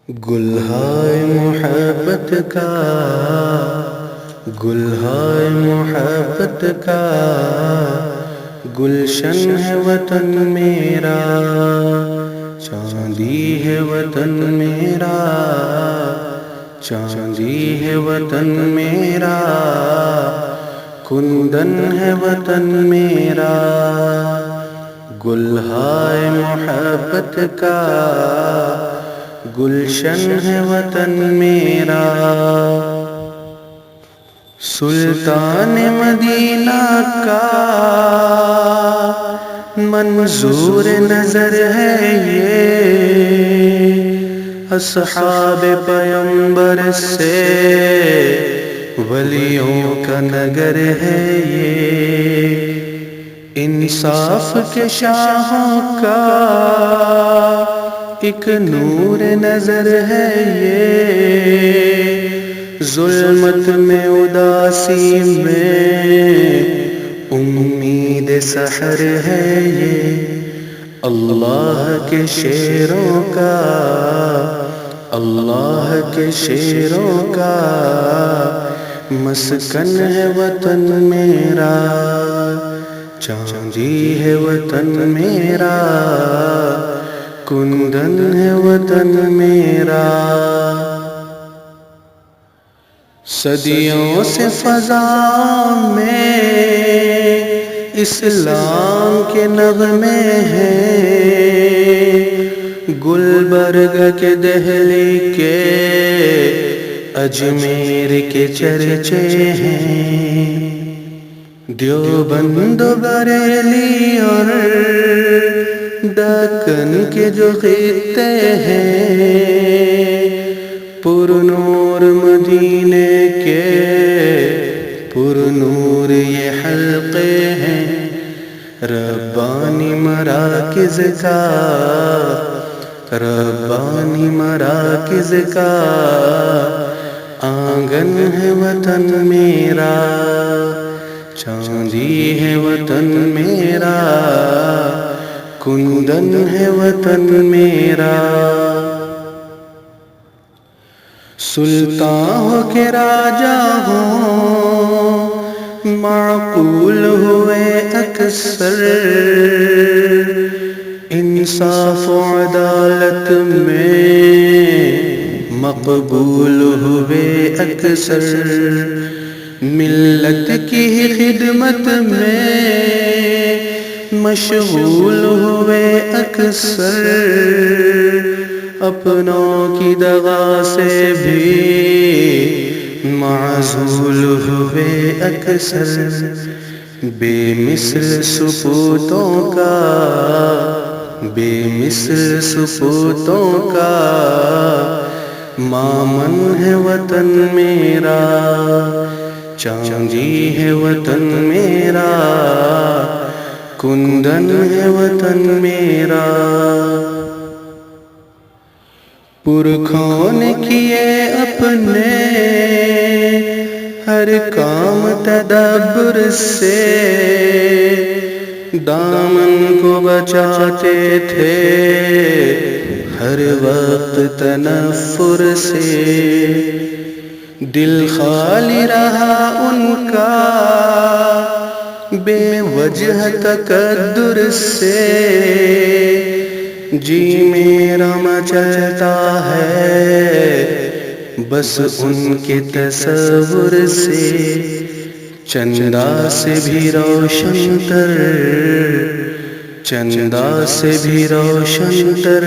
گلہائے محبت کا، گلہائے محبت کا گلشن ہے وطن میرا، چاندی ہے وطن میرا، چاندی ہے وطن میرا، کندن ہے وطن میرا، گلہائے محبت کا گلشن ہے وطن میرا، سلطان مدینہ کا منظور نظر ہے یہ، اصحاب پیمبر سے ولیوں کا نگر ہے یہ، انصاف کے شاہوں کا ایک نور نظر ہے یہ، ظلمت میں اداسی میں امید سحر ہے یہ، اللہ کے شیروں کا، اللہ کے شیروں کا مسکن ہے وطن میرا، چاندی ہے وطن میرا، کندن ہے وطن میرا، صدیوں سے فضا میں اسلام کے نغمے ہیں، گلبرگ کے دہلی کے اجمیر کے چرچے ہیں، دیوبند بریلی اور دکن کے جو خطے ہیں، پر نور مدینے کے پر نور یہ حلقے ہیں، ربانی مراکز کا، ربانی مراکز کا آنگن ہے وطن میرا، چاندی ہے وطن میرا، کندن ہے وطن میرا، سلطان ہو کے راجا ہوں معقول ہوئے اکثر، انصاف و عدالت میں مقبول ہوئے اکثر، ملت کی خدمت میں مشغول ہوئے اکثر، اپنوں کی دغا سے بھی معزول ہوئے اکثر، بے مثل سپوتوں کا، بے مثل سپوتوں کا مامن ہے وطن میرا، چاندی ہے وطن میرا، کندن ہے وطن میرا، پرکھوں نے کیے اپنے ہر کام تدبر سے، دامن کو بچاتے تھے ہر وقت تنفر سے، دل خالی رہا ان کا بے وجہ تقدر سے، جی میرا مچلتا ہے بس ان کے تصور سے، چندہ سے بھی روشن تر، چندہ سے بھی روشن تر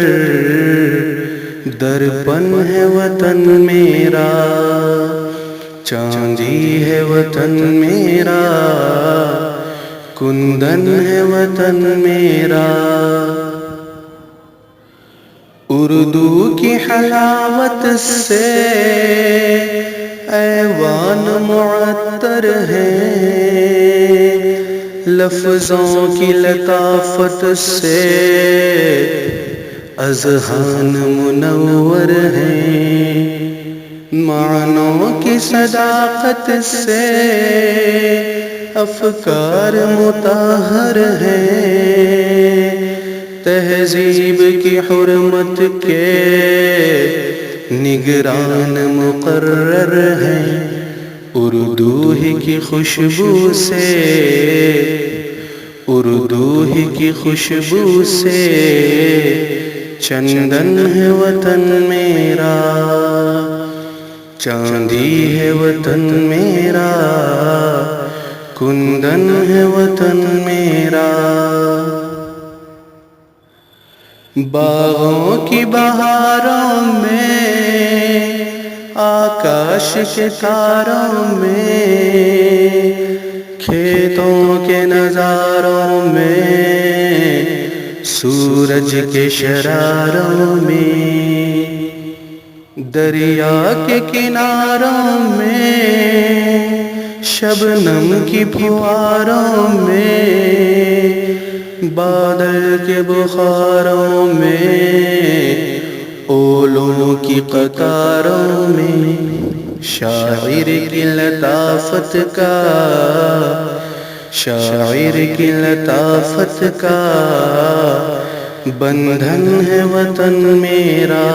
درپن ہے وطن میرا، چاندی ہے وطن میرا، کندن ہے وطن میرا، اردو کی حلاوت سے ایوان معطر ہیں، لفظوں کی لطافت سے اذہان منور ہیں، معنوں کی صداقت سے افکار مطہر ہیں، تہذیب کی حرمت کے نگران مقرر ہیں اردو ہی کی خوشبو سے، اردو ہی کی خوشبو سے چندن ہے وطن میرا، چاندی ہے وطن میرا، کندن ہے وطن میرا۔ باغوں کی بہاروں میں، آکاش کے تاروں میں، کھیتوں کے نظاروں میں، سورج کے شراروں میں، دریا کے کناروں میں، شبنم کی پھواروں میں، بادل کے بخاروں میں، اولوں کی قطاروں میں، شاعر کی لطافت کا، شاعر کی لطافت کا بندھن ہے وطن میرا،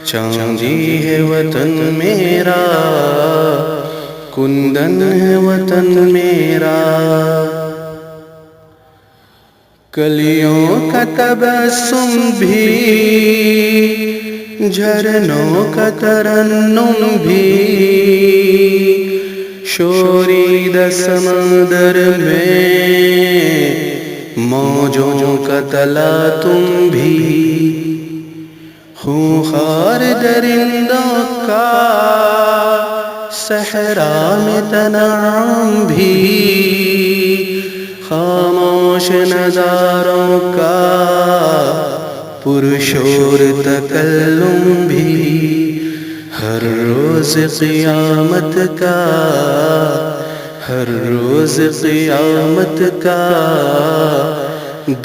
چاندی ہے وطن میرا، کندن ہے وطن میرا۔ کلیوں کا تبسم بھی، جھرنوں کا ترنم بھی، شوریدہ سمندر میں موجوں کا تلاطم بھی، خونخوار درندوں کا صحرا میں تنعم بھی، خاموش نظاروں کا پرشور تکلم بھی، ہر روز قیامت کا، ہر روز قیامت کا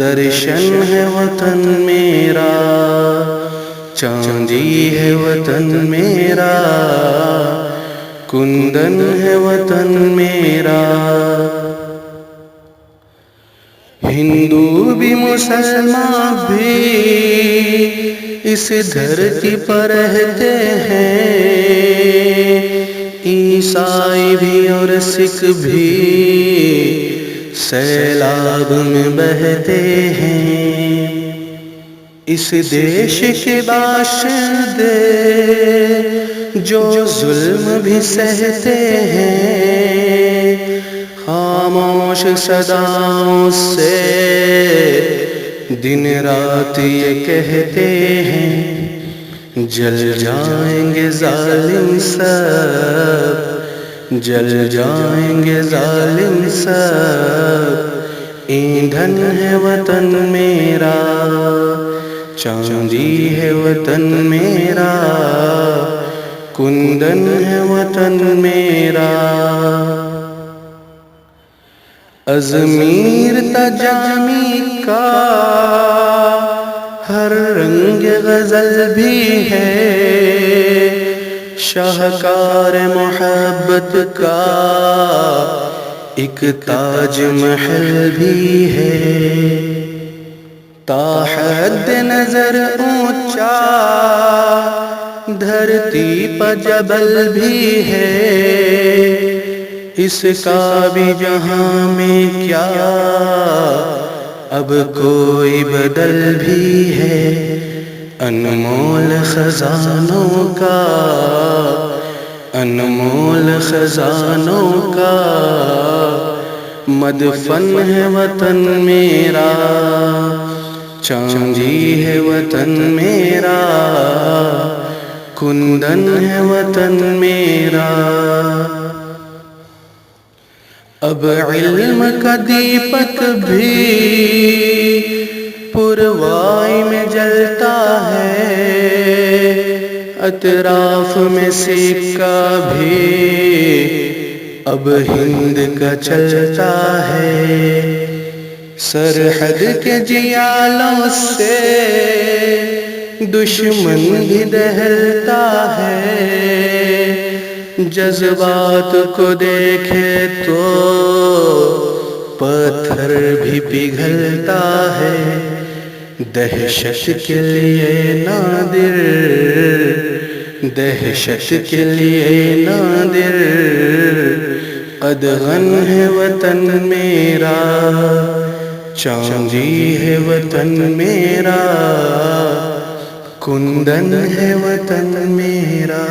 درشن ہے وطن میرا، چاندی ہے وطن میرا، کندن ہے وطن میرا۔ ہندو بھی مسلمان بھی اس دھرتی پر رہتے ہیں، عیسائی بھی اور سکھ بھی سیلاب میں بہتے ہیں، اس دیش کے باشندے جو ظلم بھی سہتے ہیں، خاموش صداؤں سے دن رات یہ کہتے ہیں، جل جائیں گے ظالم سب، جل جائیں گے ظالم سب، ایندھن ہے وطن میرا، چاندی ہے وطن میرا، کندن ہے وطن میرا۔ ازمیر تجامی کا ہر رنگ غزل بھی ہے، شاہکار محبت کا ایک تاج محل بھی ہے، تا حد نظر اونچا دھرتی پر جبل بھی ہے، اس کا بھی جہاں میں کیا اب کوئی بدل بھی ہے، انمول خزانوں کا، انمول خزانوں کا مدفن ہے وطن میرا، چاندی ہے وطن میرا، کندن ہے وطن میرا۔ اب علم کا دیپک بھی پروائی میں جلتا ہے، اطراف میں سکہ بھی اب ہند کا چلتا ہے، سرحد کے جیالوں سے دشمن بھی دہلتا ہے، جذبات کو دیکھے تو پتھر بھی پگھلتا ہے، دہشت کے لیے نادر دہشت کے لیے نادر قدغن ہے وطن میرا، چاندی ہے وطن میرا، کندن ہے وطن میرا۔